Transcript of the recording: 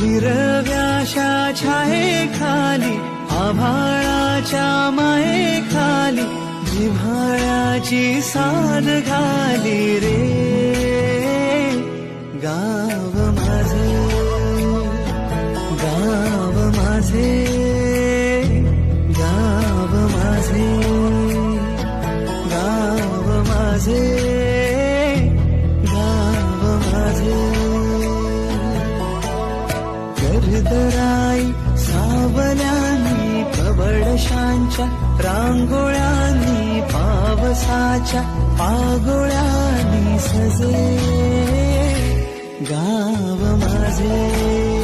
हिरव्याशा छायेखाली आभाळाच्या मायेखाली जिव्हाळ्याची साद घाली रे गाव माझे, गाव माझे, गाव माझे, गाव माझे, गाव माझे. गर्दराई सावल्यांनी कवडशांच्या रांगोळ्यांनी पावसाच्या पागोळ्यांनी सजे गाव माझे.